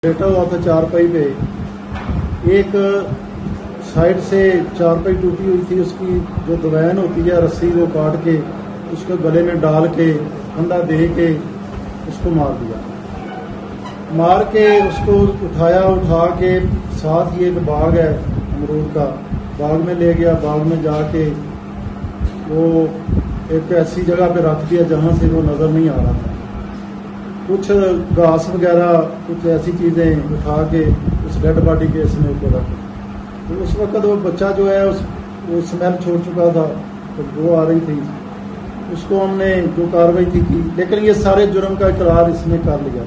लेटा हुआ था चारपाई पे। एक साइड से चारपाई टूटी हुई थी, उसकी जो दवैन होती है रस्सी वो काट के उसको गले में डाल के फंदा दे के उसको मार दिया। मार के उसको उठा के साथ ही एक बाग है अमरूद का, बाग में ले गया। बाग में जाके वो एक ऐसी जगह पे रख दिया जहां से वो नजर नहीं आ रहा था। कुछ घास वगैरह कुछ ऐसी चीजें उठा के उस डेड बॉडी के इसमें ऊपर रखी। तो उस वक्त वो बच्चा जो है वो स्मेल छोड़ चुका था, तो वो आ रही थी। उसको हमने जो कार्रवाई थी की, लेकिन ये सारे जुर्म का इकरार इसने कर लिया।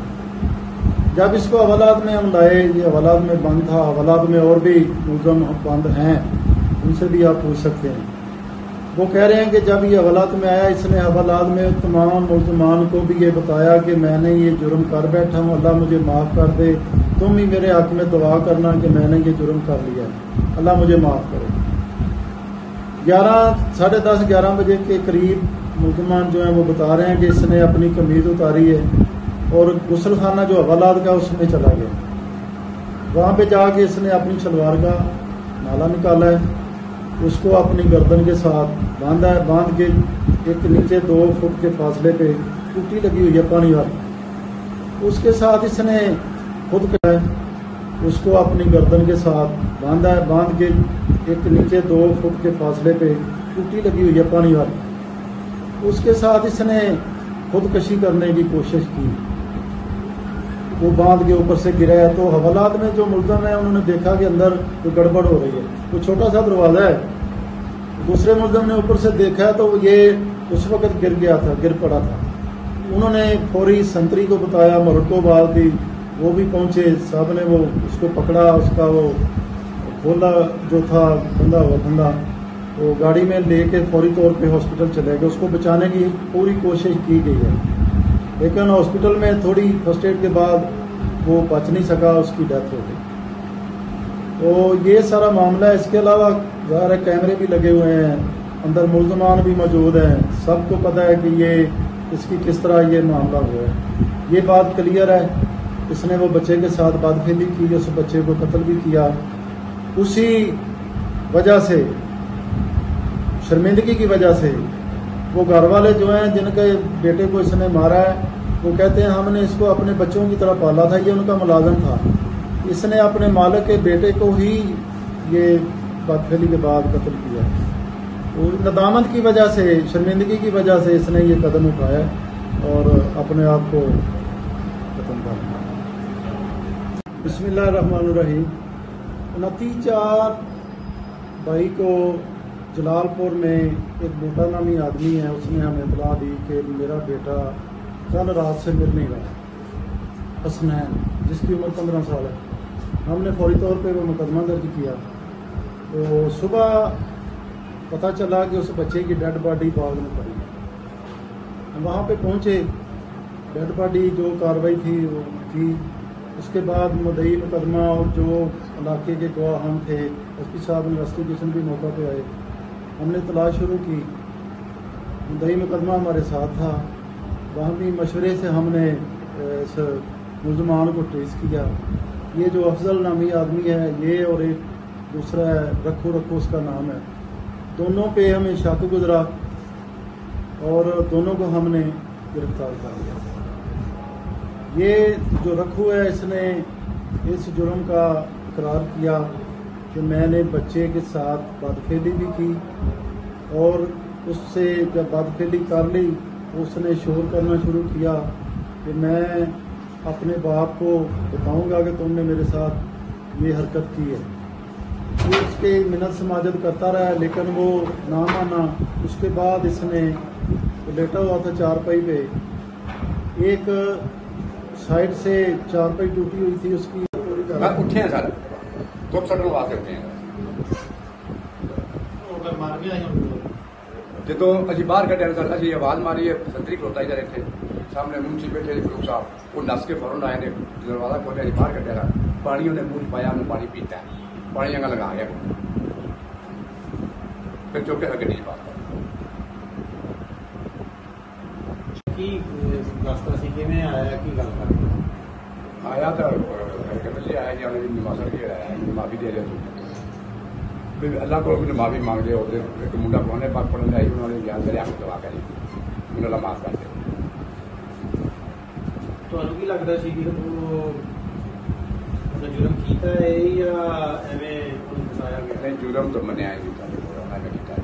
जब इसको हवालात में हम लाए, ये हवालात में बंद था। हवालात में और भी मुलजम बंद हैं, उनसे भी आप पूछ सकते हैं। वो कह रहे हैं कि जब ये हवालात में आया, इसने हवालात में तमाम मुल्ज़मान को भी ये बताया कि मैंने ये जुर्म कर बैठा हूँ, अल्लाह मुझे माफ़ कर दे, तुम ही मेरे हक में दुआ करना कि मैंने ये जुर्म कर लिया है, अल्लाह मुझे माफ़ करे। 10:30 11 बजे के करीब मुल्ज़मान जो हैं वो बता रहे हैं कि इसने अपनी कमीज़ उतारी है और गुस्लखाना जो हवालात का उसमें चला गया। वहाँ पे जाके इसने अपनी शलवार का नाला निकाला है, उसको अपनी गर्दन के साथ बांधा है। बांध के एक नीचे 2 फुट के फासले पे टूटी लगी हुई है पानी वाली, उसके साथ इसने खुद का उसको अपनी गर्दन के साथ बांधा है। बांध के एक नीचे 2 फुट के फासले पे टूटी लगी हुई है पानी वाली, उसके साथ इसने खुदकशी करने की कोशिश की। वो बांध के ऊपर से गिरा है। तो हवालात में जो मुल्ज़म है उन्होंने देखा कि अंदर कोई गड़बड़ हो रही है। तो छोटा सा दरवाजा है, दूसरे मुल्ज़म ने ऊपर से देखा है तो ये उस वक्त गिर गया था, गिर पड़ा था। उन्होंने फौरी संतरी को बताया, मोरटोबाद भी वो भी पहुंचे। साहब ने वो उसको पकड़ा, उसका वो खोला जो था बंधा हुआ फंदा, तो गाड़ी में लेके फौरी तौर पे हॉस्पिटल चले गए। उसको बचाने की पूरी कोशिश की गई है, लेकिन हॉस्पिटल में थोड़ी फर्स्ट एड के बाद वो बच नहीं सका, उसकी डेथ हो गई। तो ये सारा मामला है। इसके अलावा ज़ाहिर है कैमरे भी लगे हुए हैं, अंदर मुल्ज़मान भी मौजूद हैं, सबको पता है कि ये इसकी किस तरह ये मामला हुआ है। ये बात क्लियर है, इसने वो बच्चे के साथ बदफेली की, उस बच्चे को कत्ल भी किया। उसी वजह से, शर्मिंदगी की वजह से, वो घर वाले जो हैं जिनके बेटे को इसने मारा है, वो कहते हैं हमने इसको अपने बच्चों की तरह पाला था, ये उनका मुलाजिम था। इसने अपने मालिक के बेटे को ही ये बदफेली के बाद कत्ल किया। तो नदामत की वजह से, शर्मिंदगी की वजह से इसने ये कदम उठाया और अपने आप को खत्म कर दिया। बिस्मिल्लाहिर्रहमानिर्रहीम। 29/22 को जलालपुर में एक बूटा नामी आदमी है, उसने हमें इतला दी कि मेरा बेटा कल रात से मिल नहीं रहा, हसनैन, जिसकी उम्र 15 साल है। हमने फौरी तौर पे वो मुकदमा दर्ज किया। तो सुबह पता चला कि उस बच्चे की डेड बॉडी बाग में पड़ी है। हम वहाँ पे पहुँचे, डेड बॉडी जो कार्रवाई थी वो की। उसके बाद मुद्दई मुकदमा और जो इलाके के गवाह हम थे, एसपी साहब इन्वेस्टिगेशन भी मौका पे आए, हमने तलाश शुरू की। मुद्दई मुकदमा हमारे साथ था, वहाँ भी मशवरे से हमने इस मुल्ज़मान को ट्रेस किया। ये जो अफजल नामी आदमी है ये, और एक दूसरा है रखो उसका नाम है, दोनों पे हमें शक गुजरा और दोनों को हमने गिरफ्तार कर लिया। ये जो रखू है, इसने इस जुर्म का इकरार किया कि मैंने बच्चे के साथ बदफेली भी की, और उससे जब बदफेली कर ली उसने शोर करना शुरू किया कि मैं अपने बाप को बताऊंगा कि तुमने मेरे साथ ये हरकत की है। वो उसके मिन्नत समाजत करता रहा, लेकिन वो ना माना। उसके बाद इसने लेटा हुआ था चारपाई पे। एक साइड से चारपाई टूटी हुई थी, उसकी उठे हैं सर, तो सर वास्ते उठे हैं जो अभी बाहर कटे सर, अभी आवाज मारी है, संतरी खलोता इधर थे सामने मुंशी बैठे फरूक साहब, वो नस के फौरन आए ने, दरवाजा खोले, बाहर कटे रहा, पानी उन्हें मुंह पाया, उन्हें पानी पीता है, पानी जगह लगा गया, फिर चौके लगे नहीं बात की रास्ता सी किवें आया की गल कर आया तो आया जी उन्हें नमाज सड़ के आया माफी दे रहे भी अल्लाह को भी माफी मांगते और एक मुंडा पुराने पाक पढ़ने आई उन्होंने याद दरिया को दवा करी उन्हें अल्लाह माफ कर दे ਤੁਹਾਨੂੰ ਕੀ ਲੱਗਦਾ ਸੀ ਕਿ ਉਹ जुर्म किया है या एवं फसाया गया? नहीं जुर्म तो मनाया ही था उन्होंने किया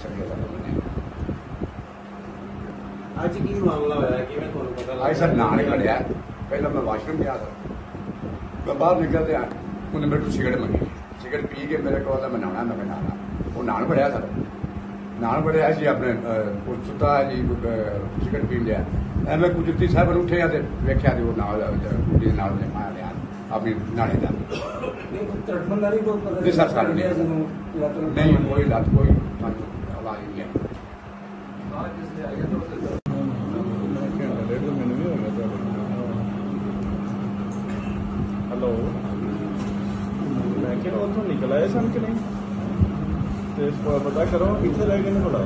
सभी का मनाया ਅੱਜ ਕੀ ਮਾਮਲਾ ਹੋਇਆ ਕਿਵੇਂ ਤੁਹਾਨੂੰ ਪਤਾ ਲੱਗਾ? आज सर नहाने खड़िया पहले मैं वाशरूम गया था मैं बाहर निकलते हैं उन्हें मेरे को सिगरेट मंगी सिगरेट पी के मेरे को मैं नहाना मैं नहाना वो नहान पड़िया सर नहान पड़िया जी अपने सुता जी सिगरेट पी लिया मैं कुछ जुत्ती साहब उठे वेख्या वो नाल कुड़ी नाल माया लिया अपनी नहाने का नहीं सर सारे नहीं कोई लत कोई आवाज नहीं है हेलो मैं क्या उतों निकल आए सन कि नहीं तो पता करो कितने रह गए भला